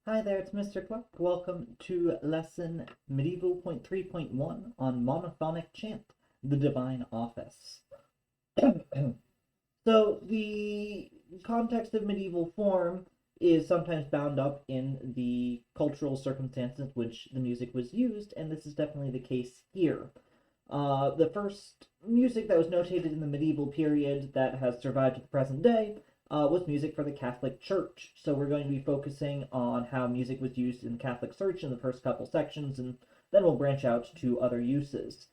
Hi there, it's Mr. Clark. Welcome to lesson medieval.3.1 on monophonic chant, the divine office. So the context of medieval form is sometimes bound up in the cultural circumstances which the music was used, and this is definitely the case here. The first music that was notated in the medieval period that has survived to the present day was music for the Catholic Church. So we're going to be focusing on how music was used in the Catholic Church in the first couple sections, and then we'll branch out to other uses.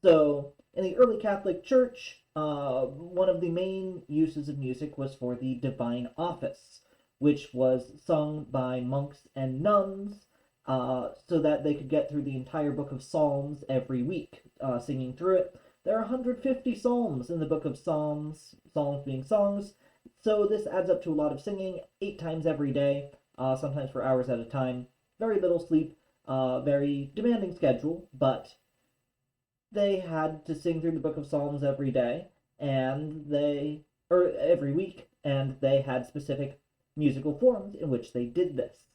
So in the early Catholic Church, one of the main uses of music was for the divine office, which was sung by monks and nuns so that they could get through the entire book of Psalms every week, singing through it. There are 150 psalms in the book of Psalms, psalms being songs, so this adds up to a lot of singing, 8 times every day, sometimes for hours at a time. Very little sleep, very demanding schedule, but they had to sing through the book of Psalms every day, or every week, and they had specific musical forms in which they did this.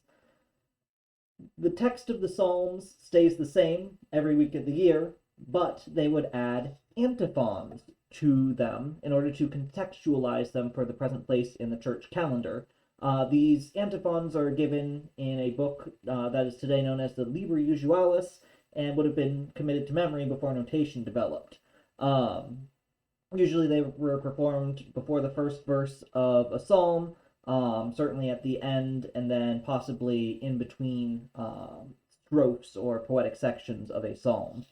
The text of the Psalms stays the same every week of the year, but they would add antiphons to them in order to contextualize them for the present place in the church calendar. These antiphons are given in a book that is today known as the Liber Usualis and would have been committed to memory before notation developed. Usually they were performed before the first verse of a psalm, certainly at the end, and then possibly in between strophes or poetic sections of a psalm.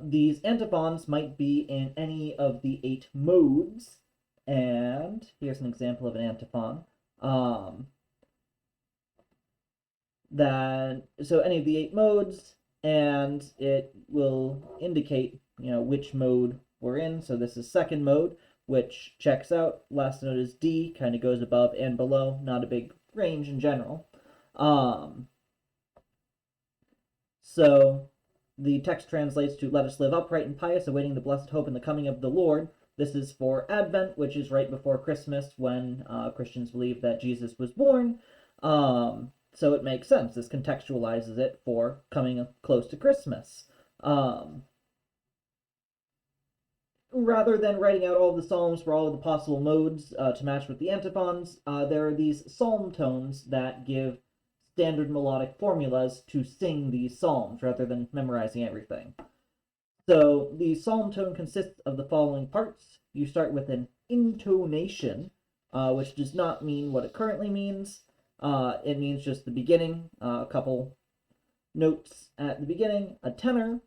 These antiphons might be in any of the 8 modes, and here's an example of an antiphon. So any of the 8 modes, and it will indicate which mode we're in. So this is second mode, which checks out. Last note is D, kind of goes above and below, not a big range in general. So the text translates to "Let us live upright and pious, awaiting the blessed hope and the coming of the Lord." This is for Advent, which is right before Christmas, when Christians believe that Jesus was born. So it makes sense. This contextualizes it for coming close to Christmas. Rather than writing out all of the psalms for all of the possible modes to match with the antiphons, there are these psalm tones that give standard melodic formulas to sing these psalms rather than memorizing everything. So the psalm tone consists of the following parts. You start with an intonation, which does not mean what it currently means. It means just the beginning, a couple notes at the beginning, a tenor,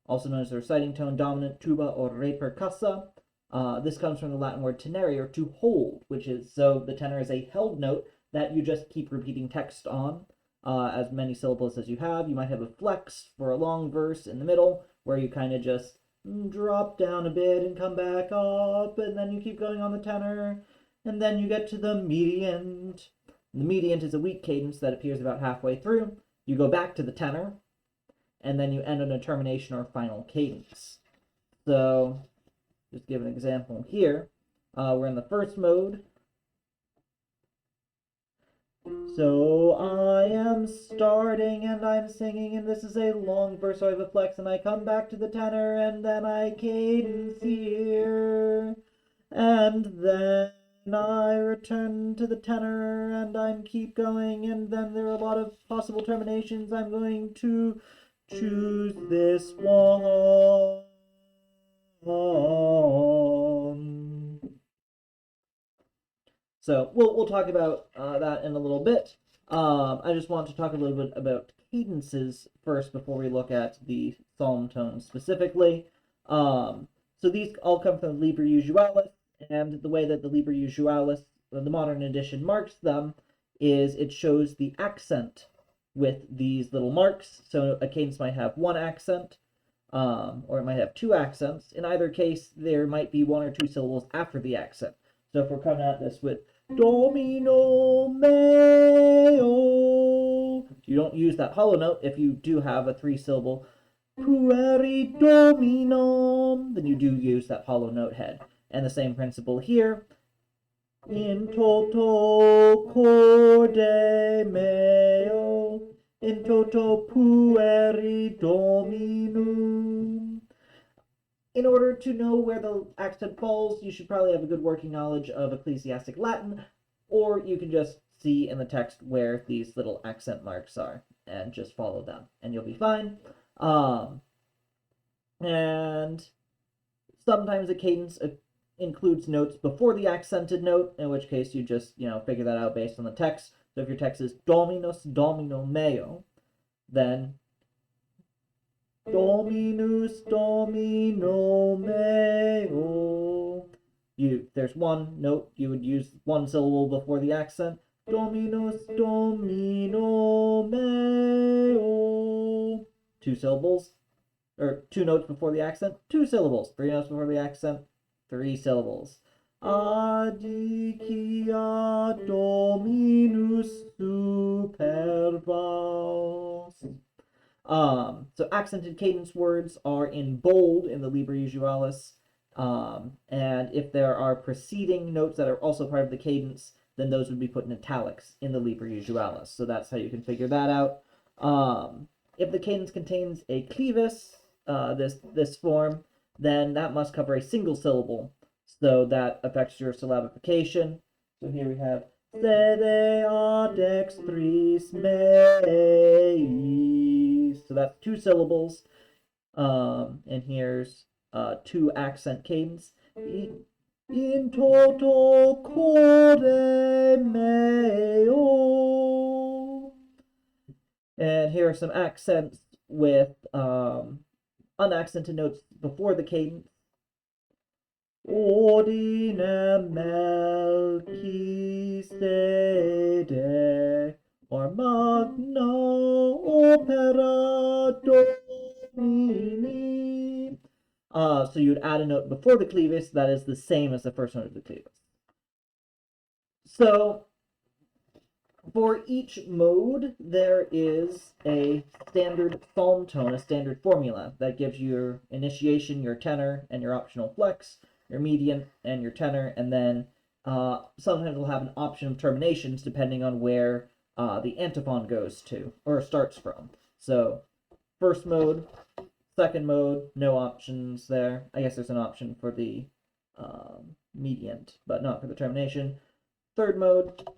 also known as the reciting tone, dominant, tuba, or re percussa. This comes from the Latin word tenere, or to hold, which is, so the tenor is a held note that you just keep repeating text on, as many syllables as you have. You might have a flex for a long verse in the middle, where you kind of just drop down a bit and come back up, and then you keep going on the tenor, and then you get to the mediant. The mediant is a weak cadence that appears about halfway through. You go back to the tenor, and then you end on a termination or final cadence. So, just give an example here. We're in the first mode. So I am starting and I'm singing, and this is a long verse, so I have a flex, and I come back to the tenor, and then I cadence here, and then I return to the tenor, and I keep going, and then there are a lot of possible terminations. I'm going to choose this one. So we'll talk about that in a little bit. I just want to talk a little bit about cadences first before we look at the psalm tones specifically. So these all come from the Liber Usualis, and the way that the Liber Usualis, the modern edition, marks them is it shows the accent with these little marks. So a cadence might have one accent, or it might have 2 accents. In either case, there might be 1 or 2 syllables after the accent. So if we're coming at this with Domino meo, you don't use that hollow note. If you do have a 3-syllable pueri dominum, then you do use that hollow note head. And the same principle here. In toto corde me toto pueri dominum. In order to know where the accent falls, you should probably have a good working knowledge of ecclesiastic Latin, or you can just see in the text where these little accent marks are and just follow them, and you'll be fine. And sometimes the cadence includes notes before the accented note, in which case you just, figure that out based on the text. So if your text is Dominus Domino meo, then Dominus Domino meo. There's one note, you would use one syllable before the accent. Dominus Domino meo. Two syllables, or two notes before the accent, two syllables. Three notes before the accent, three syllables. Adicia Dominus superbos. So accented cadence words are in bold in the Liber Usualis. And if there are preceding notes that are also part of the cadence, then those would be put in italics in the Liber Usualis. So that's how you can figure that out. If the cadence contains a clevis, this form, then that must cover a single syllable. So that affects your syllabification. So here we have sede ad extris meis. So that's two syllables. And here's two accent cadence. In toto core meo. And here are some accents with unaccented notes before the cadence. Ordine Melchizedek, or magna opera Domini. So you'd add a note before the clevis that is the same as the first note of the clevis. So for each mode, there is a standard psalm tone, a standard formula that gives you your initiation, your tenor, and your optional flex, your median, and your tenor, and then sometimes we'll have an option of terminations depending on where the antiphon goes to, or starts from. So first mode, second mode, no options there. I guess there's an option for the median, but not for the termination. Third mode,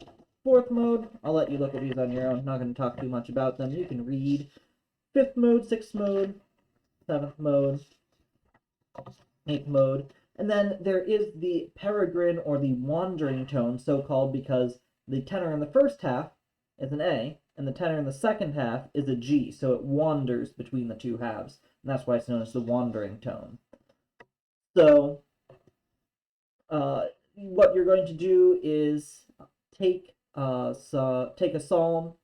fourth mode, I'll let you look at these on your own. I'm not going to talk too much about them. You can read. Fifth mode, sixth mode, seventh mode, eighth mode. And then there is the peregrine or the wandering tone, so called because the tenor in the first half is an A, and the tenor in the second half is a G, so it wanders between the two halves, and that's why it's known as the wandering tone. So what you're going to do is take a psalm,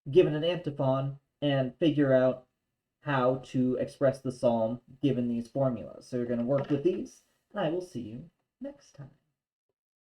given an antiphon, and figure out how to express the psalm given these formulas. So you're going to work with these, and I will see you next time.